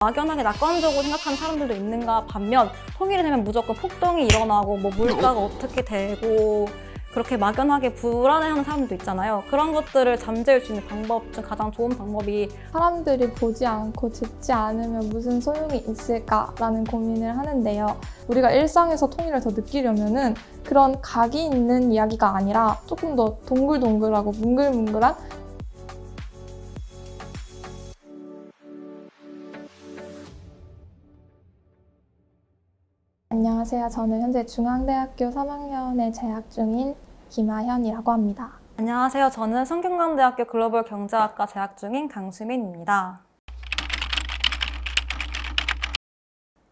막연하게 낙관적으로 생각하는 사람들도 있는가 반면 통일이 되면 무조건 폭동이 일어나고 뭐 물가가 어떻게 되고 그렇게 막연하게 불안해하는 사람들도 있잖아요. 그런 것들을 잠재울 수 있는 방법 중 가장 좋은 방법이 사람들이 보지 않고 듣지 않으면 무슨 소용이 있을까라는 고민을 하는데요. 우리가 일상에서 통일을 더 느끼려면은 그런 각이 있는 이야기가 아니라 조금 더 동글동글하고 뭉글뭉글한 안녕하세요. 저는 현재 중앙대학교 3학년에 재학 중인 김아현이라고 합니다. 안녕하세요. 저는 성균관대학교 글로벌 경제학과 재학 중인 강수민입니다.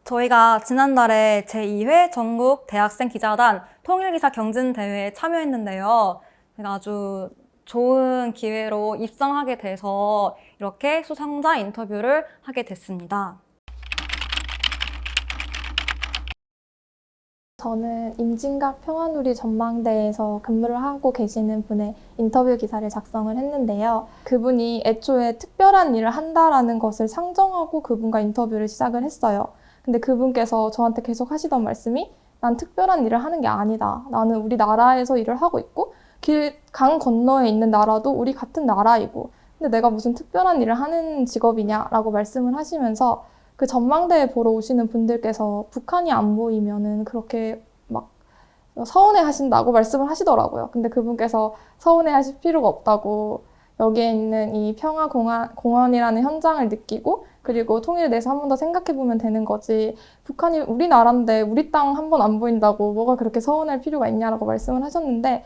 저희가 지난달에 제2회 전국 대학생 기자단 통일기사 경진대회에 참여했는데요. 제가 아주 좋은 기회로 입성하게 돼서 이렇게 수상자 인터뷰를 하게 됐습니다. 저는 임진각 평화누리 전망대에서 근무를 하고 계시는 분의 인터뷰 기사를 작성을 했는데요. 그분이 애초에 특별한 일을 한다라는 것을 상정하고 그분과 인터뷰를 시작을 했어요. 근데 그분께서 저한테 계속 하시던 말씀이 난 특별한 일을 하는 게 아니다. 나는 우리 나라에서 일을 하고 있고 강 건너에 있는 나라도 우리 같은 나라이고 근데 내가 무슨 특별한 일을 하는 직업이냐라고 말씀을 하시면서 그 전망대에 보러 오시는 분들께서 북한이 안 보이면은 그렇게 막 서운해 하신다고 말씀을 하시더라고요. 근데 그분께서 서운해 하실 필요가 없다고 여기에 있는 이 평화공원이라는 현장을 느끼고 그리고 통일에 대해서 한 번 더 생각해 보면 되는 거지 북한이 우리 나라인데 우리 땅 한 번 안 보인다고 뭐가 그렇게 서운할 필요가 있냐라고 말씀을 하셨는데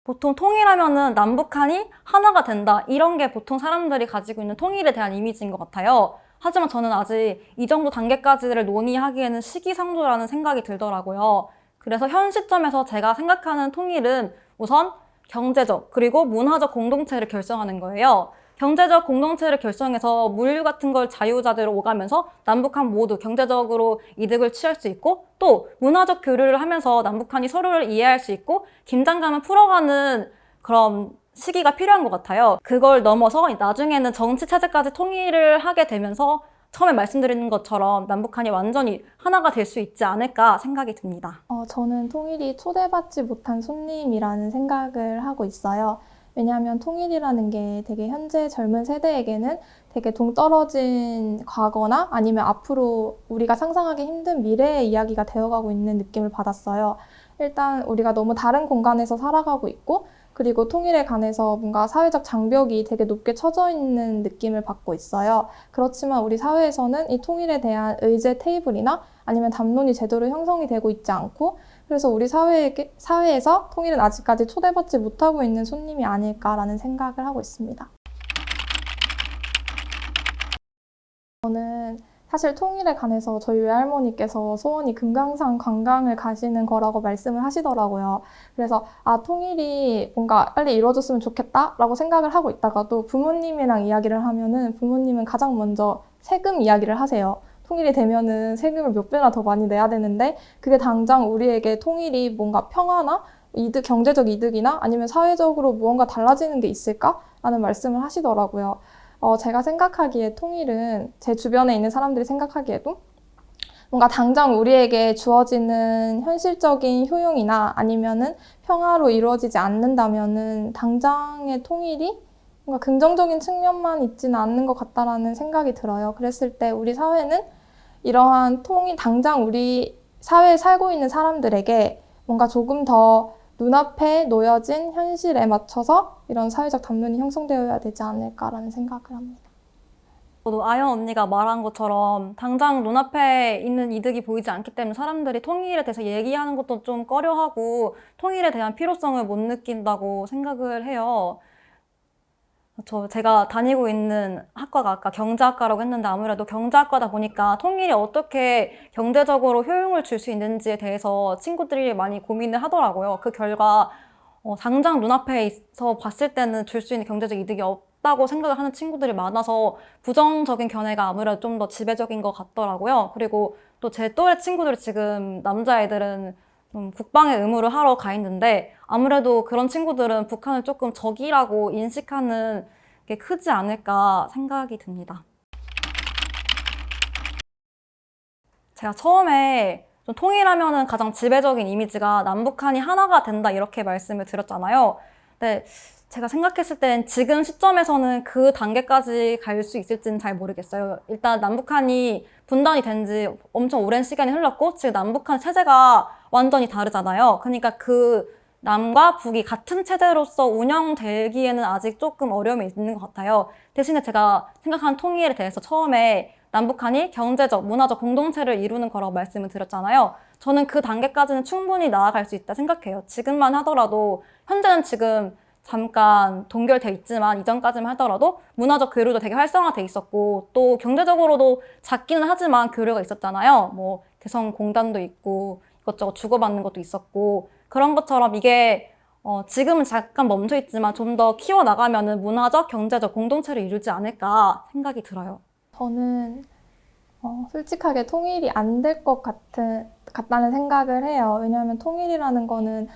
보통 통일하면은 남북한이 하나가 된다. 이런 게 보통 사람들이 가지고 있는 통일에 대한 이미지인 것 같아요. 하지만 저는 아직 이 정도 단계까지를 논의하기에는 시기상조라는 생각이 들더라고요. 그래서 현 시점에서 제가 생각하는 통일은 우선 경제적 그리고 문화적 공동체를 결성하는 거예요. 경제적 공동체를 결성해서 물류 같은 걸 자유자재로 오가면서 남북한 모두 경제적으로 이득을 취할 수 있고 또 문화적 교류를 하면서 남북한이 서로를 이해할 수 있고 긴장감을 풀어가는 그런 시기가 필요한 것 같아요. 그걸 넘어서 나중에는 정치 체제까지 통일을 하게 되면서 처음에 말씀드린 것처럼 남북한이 완전히 하나가 될 수 있지 않을까 생각이 듭니다. 저는 통일이 초대받지 못한 손님이라는 생각을 하고 있어요. 왜냐하면 통일이라는 게 되게 현재 젊은 세대에게는 되게 동떨어진 과거나 아니면 앞으로 우리가 상상하기 힘든 미래의 이야기가 되어가고 있는 느낌을 받았어요. 일단 우리가 너무 다른 공간에서 살아가고 있고 그리고 통일에 관해서 뭔가 사회적 장벽이 되게 높게 쳐져 있는 느낌을 받고 있어요. 그렇지만 우리 사회에서는 이 통일에 대한 의제 테이블이나 아니면 담론이 제대로 형성이 되고 있지 않고 그래서 우리 사회에서 통일은 아직까지 초대받지 못하고 있는 손님이 아닐까라는 생각을 하고 있습니다. 저는 사실 통일에 관해서 저희 외할머니께서 소원이 금강산 관광을 가시는 거라고 말씀을 하시더라고요. 그래서 통일이 뭔가 빨리 이루어졌으면 좋겠다라고 생각을 하고 있다가도 부모님이랑 이야기를 하면은 부모님은 가장 먼저 세금 이야기를 하세요. 통일이 되면은 세금을 몇 배나 더 많이 내야 되는데 그게 당장 우리에게 통일이 뭔가 평화나 이득, 경제적 이득이나 아니면 사회적으로 무언가 달라지는 게 있을까라는 말씀을 하시더라고요. 제가 생각하기에 통일은 제 주변에 있는 사람들이 생각하기에도 뭔가 당장 우리에게 주어지는 현실적인 효용이나 아니면은 평화로 이루어지지 않는다면은 당장의 통일이 뭔가 긍정적인 측면만 있지는 않는 것 같다라는 생각이 들어요. 그랬을 때 우리 사회는 이러한 당장 우리 사회에 살고 있는 사람들에게 뭔가 조금 더 눈앞에 놓여진 현실에 맞춰서 이런 사회적 담론이 형성되어야 되지 않을까라는 생각을 합니다. 저도 아연 언니가 말한 것처럼 당장 눈앞에 있는 이득이 보이지 않기 때문에 사람들이 통일에 대해서 얘기하는 것도 좀 꺼려하고 통일에 대한 필요성을 못 느낀다고 생각을 해요. 제가 다니고 있는 학과가 아까 경제학과라고 했는데 아무래도 경제학과다 보니까 통일이 어떻게 경제적으로 효용을 줄 수 있는지에 대해서 친구들이 많이 고민을 하더라고요. 그 결과 당장 눈앞에 있어 봤을 때는 줄 수 있는 경제적 이득이 없다고 생각을 하는 친구들이 많아서 부정적인 견해가 아무래도 좀 더 지배적인 것 같더라고요. 그리고 또 제 또래 친구들 지금 남자애들은 국방의 의무를 하러 가 있는데 아무래도 그런 친구들은 북한을 조금 적이라고 인식하는 게 크지 않을까 생각이 듭니다. 제가 처음에 좀 통일하면은 가장 지배적인 이미지가 남북한이 하나가 된다 이렇게 말씀을 드렸잖아요. 근데 제가 생각했을 땐 지금 시점에서는 그 단계까지 갈 수 있을지는 잘 모르겠어요. 일단 남북한이 분단이 된 지 엄청 오랜 시간이 흘렀고 지금 남북한 체제가 완전히 다르잖아요. 그러니까 그 남과 북이 같은 체제로서 운영되기에는 아직 조금 어려움이 있는 것 같아요. 대신에 제가 생각한 통일에 대해서 처음에 남북한이 경제적, 문화적 공동체를 이루는 거라고 말씀을 드렸잖아요. 저는 그 단계까지는 충분히 나아갈 수 있다 생각해요. 지금만 하더라도 현재는 지금 잠깐 동결돼 있지만 이전까지만 하더라도 문화적 교류도 되게 활성화돼 있었고 또 경제적으로도 작기는 하지만 교류가 있었잖아요. 뭐 개성공단도 있고 이것저것 주고받는 것도 있었고 그런 것처럼 이게 지금은 잠깐 멈춰 있지만 좀 더 키워나가면은 문화적, 경제적 공동체를 이루지 않을까 생각이 들어요. 저는 솔직하게 통일이 안 될 것 같다는 생각을 해요. 왜냐하면 통일이라는 거는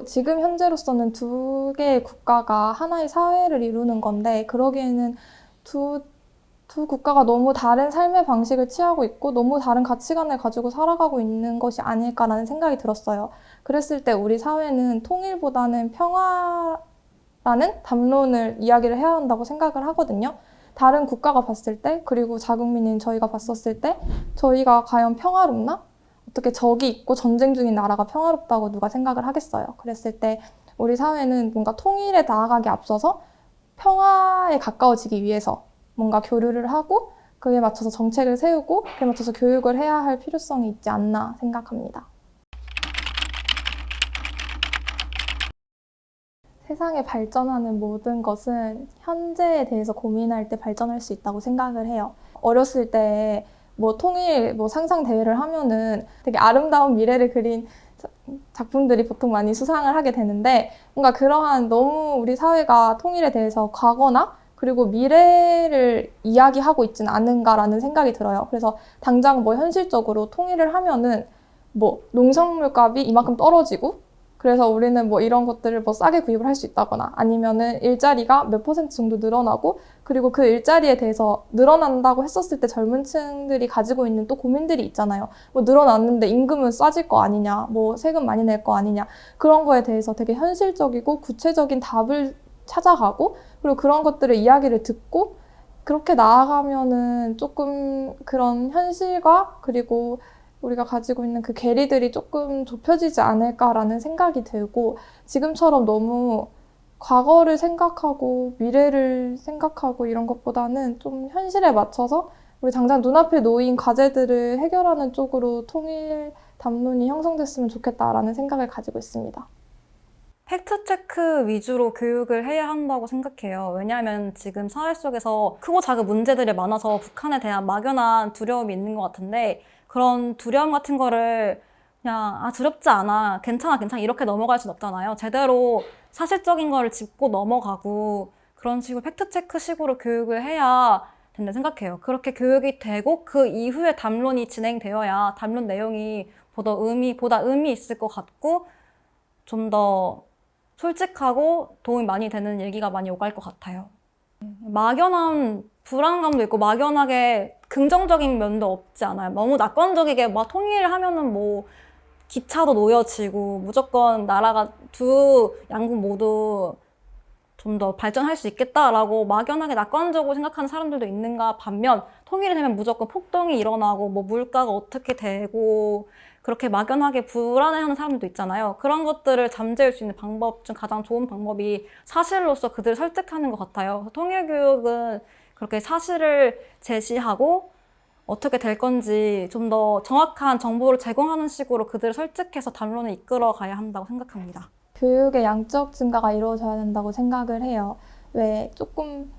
지금 현재로서는 두 개의 국가가 하나의 사회를 이루는 건데 그러기에는 두 국가가 너무 다른 삶의 방식을 취하고 있고 너무 다른 가치관을 가지고 살아가고 있는 것이 아닐까라는 생각이 들었어요. 그랬을 때 우리 사회는 통일보다는 평화라는 담론을 이야기를 해야 한다고 생각을 하거든요. 다른 국가가 봤을 때 그리고 자국민인 저희가 봤었을 때 저희가 과연 평화롭나? 어떻게 적이 있고 전쟁 중인 나라가 평화롭다고 누가 생각을 하겠어요. 그랬을 때 우리 사회는 뭔가 통일에 나아가기 앞서서 평화에 가까워지기 위해서 뭔가 교류를 하고 그에 맞춰서 정책을 세우고 그에 맞춰서 교육을 해야 할 필요성이 있지 않나 생각합니다. 세상에 발전하는 모든 것은 현재에 대해서 고민할 때 발전할 수 있다고 생각을 해요. 어렸을 때 뭐 통일 뭐 상상 대회를 하면은 되게 아름다운 미래를 그린 작품들이 보통 많이 수상을 하게 되는데 뭔가 그러한 너무 우리 사회가 통일에 대해서 과거나 그리고 미래를 이야기하고 있지는 않은가라는 생각이 들어요. 그래서 당장 뭐 현실적으로 통일을 하면은 뭐 농산물 값이 이만큼 떨어지고 그래서 우리는 뭐 이런 것들을 뭐 싸게 구입을 할 수 있다거나 아니면은 일자리가 몇 % 정도 늘어나고 그리고 그 일자리에 대해서 늘어난다고 했었을 때 젊은 층들이 가지고 있는 또 고민들이 있잖아요. 뭐 늘어났는데 임금은 싸질 거 아니냐, 뭐 세금 많이 낼 거 아니냐 그런 거에 대해서 되게 현실적이고 구체적인 답을 찾아가고 그리고 그런 것들을 이야기를 듣고 그렇게 나아가면은 조금 그런 현실과 그리고 우리가 가지고 있는 그 괴리들이 조금 좁혀지지 않을까라는 생각이 들고 지금처럼 너무 과거를 생각하고 미래를 생각하고 이런 것보다는 좀 현실에 맞춰서 우리 당장 눈앞에 놓인 과제들을 해결하는 쪽으로 통일 담론이 형성됐으면 좋겠다라는 생각을 가지고 있습니다. 팩트체크 위주로 교육을 해야 한다고 생각해요. 왜냐하면 지금 사회 속에서 크고 작은 문제들이 많아서 북한에 대한 막연한 두려움이 있는 것 같은데 그런 두려움 같은 거를 그냥 두렵지 않아, 괜찮아 이렇게 넘어갈 순 없잖아요. 제대로 사실적인 거를 짚고 넘어가고 그런 식으로 팩트체크식으로 교육을 해야 된다 생각해요. 그렇게 교육이 되고 그 이후에 담론이 진행되어야 담론 내용이 보다 의미 있을 것 같고 좀 더 솔직하고 도움이 많이 되는 얘기가 많이 오갈 것 같아요. 막연한 불안감도 있고 막연하게 긍정적인 면도 없지 않아요. 너무 낙관적이게 막 통일을 하면은 뭐 기차도 놓여지고 무조건 나라가 두 양국 모두 좀 더 발전할 수 있겠다라고 막연하게 낙관적으로 생각하는 사람들도 있는가 반면 통일이 되면 무조건 폭동이 일어나고 뭐 물가가 어떻게 되고 그렇게 막연하게 불안해하는 사람들도 있잖아요. 그런 것들을 잠재울 수 있는 방법 중 가장 좋은 방법이 사실로서 그들을 설득하는 것 같아요. 통일교육은 그렇게 사실을 제시하고 어떻게 될 건지 좀 더 정확한 정보를 제공하는 식으로 그들을 설득해서 담론을 이끌어 가야 한다고 생각합니다. 교육의 양적 증가가 이루어져야 된다고 생각을 해요. 왜 조금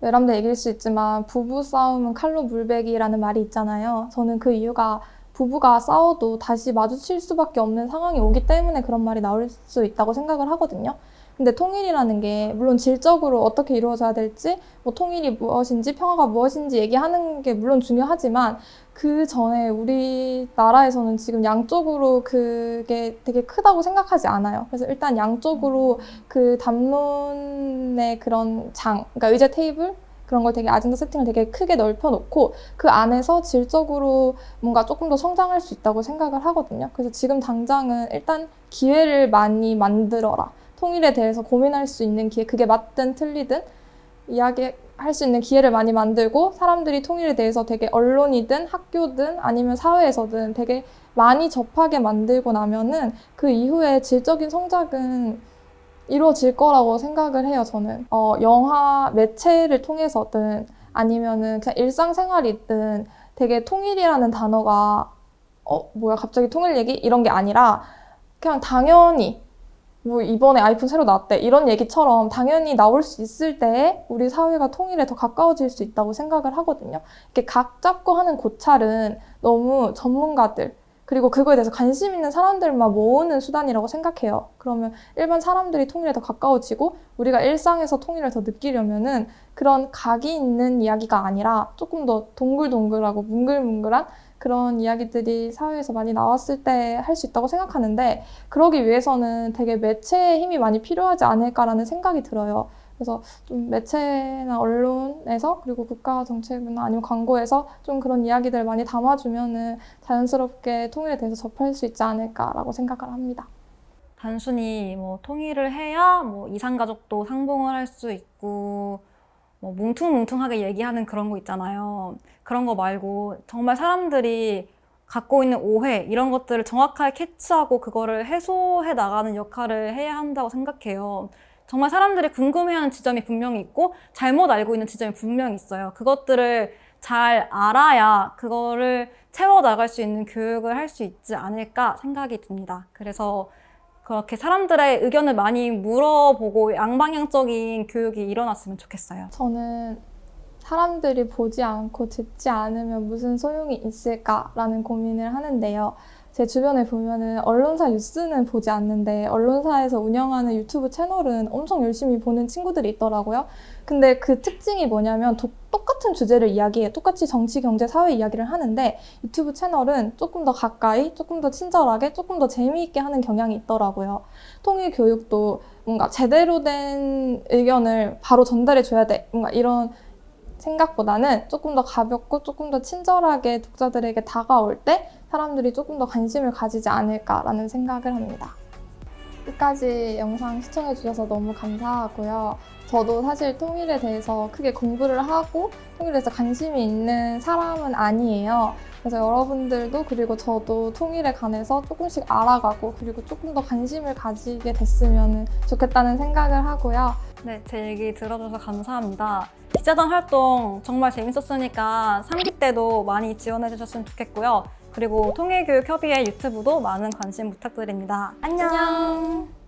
외람돼 얘기일 수 있지만 부부 싸움은 칼로 물베기라는 말이 있잖아요. 저는 그 이유가 부부가 싸워도 다시 마주칠 수밖에 없는 상황이 오기 때문에 그런 말이 나올 수 있다고 생각을 하거든요. 근데 통일이라는 게 물론 질적으로 어떻게 이루어져야 될지, 뭐 통일이 무엇인지, 평화가 무엇인지 얘기하는 게 물론 중요하지만 그 전에 우리나라에서는 지금 양쪽으로 그게 되게 크다고 생각하지 않아요. 그래서 일단 양쪽으로 그 담론의 그런 그러니까 의자 테이블 그런 걸 되게 아젠다 세팅을 되게 크게 넓혀 놓고 그 안에서 질적으로 뭔가 조금 더 성장할 수 있다고 생각을 하거든요. 그래서 지금 당장은 일단 기회를 많이 만들어라. 통일에 대해서 고민할 수 있는 기회, 그게 맞든 틀리든 이야기할 수 있는 기회를 많이 만들고 사람들이 통일에 대해서 되게 언론이든 학교든 아니면 사회에서든 되게 많이 접하게 만들고 나면은 그 이후에 질적인 성장은 이루어질 거라고 생각을 해요, 저는. 영화 매체를 통해서든 아니면은 그냥 일상생활이든 되게 통일이라는 단어가 뭐야, 갑자기 통일 얘기? 이런 게 아니라 그냥 당연히 뭐 이번에 아이폰 새로 나왔대 이런 얘기처럼 당연히 나올 수 있을 때에 우리 사회가 통일에 더 가까워질 수 있다고 생각을 하거든요. 이렇게 각 잡고 하는 고찰은 너무 전문가들 그리고 그거에 대해서 관심 있는 사람들만 모으는 수단이라고 생각해요. 그러면 일반 사람들이 통일에 더 가까워지고 우리가 일상에서 통일을 더 느끼려면은 그런 각이 있는 이야기가 아니라 조금 더 동글동글하고 뭉글뭉글한 그런 이야기들이 사회에서 많이 나왔을 때 할 수 있다고 생각하는데 그러기 위해서는 되게 매체의 힘이 많이 필요하지 않을까라는 생각이 들어요. 그래서 좀 매체나 언론에서 그리고 국가 정책이나 아니면 광고에서 좀 그런 이야기들 많이 담아주면은 자연스럽게 통일에 대해서 접할 수 있지 않을까라고 생각을 합니다. 단순히 뭐 통일을 해야 뭐 이산가족도 상봉을 할 수 있고 뭐 뭉퉁뭉퉁하게 얘기하는 그런 거 있잖아요. 그런 거 말고 정말 사람들이 갖고 있는 오해 이런 것들을 정확하게 캐치하고 그거를 해소해 나가는 역할을 해야 한다고 생각해요. 정말 사람들이 궁금해하는 지점이 분명히 있고 잘못 알고 있는 지점이 분명히 있어요. 그것들을 잘 알아야 그거를 채워 나갈 수 있는 교육을 할 수 있지 않을까 생각이 듭니다. 그래서 그렇게 사람들의 의견을 많이 물어보고 양방향적인 교육이 일어났으면 좋겠어요. 저는 사람들이 보지 않고 듣지 않으면 무슨 소용이 있을까라는 고민을 하는데요. 제 주변에 보면은 언론사 뉴스는 보지 않는데 언론사에서 운영하는 유튜브 채널은 엄청 열심히 보는 친구들이 있더라고요. 근데 그 특징이 뭐냐면 똑같은 주제를 이야기해. 똑같이 정치, 경제, 사회 이야기를 하는데 유튜브 채널은 조금 더 가까이, 조금 더 친절하게, 조금 더 재미있게 하는 경향이 있더라고요. 통일 교육도 뭔가 제대로 된 의견을 바로 전달해 줘야 돼. 뭔가 이런 생각보다는 조금 더 가볍고 조금 더 친절하게 독자들에게 다가올 때 사람들이 조금 더 관심을 가지지 않을까라는 생각을 합니다. 끝까지 영상 시청해 주셔서 너무 감사하고요. 저도 사실 통일에 대해서 크게 공부를 하고 통일에 대해서 관심이 있는 사람은 아니에요. 그래서 여러분들도 그리고 저도 통일에 관해서 조금씩 알아가고 그리고 조금 더 관심을 가지게 됐으면 좋겠다는 생각을 하고요. 네, 제 얘기 들어줘서 감사합니다. 기자단 활동 정말 재밌었으니까 3기 때도 많이 지원해 주셨으면 좋겠고요. 그리고 통일교육협의회 유튜브도 많은 관심 부탁드립니다. 안녕!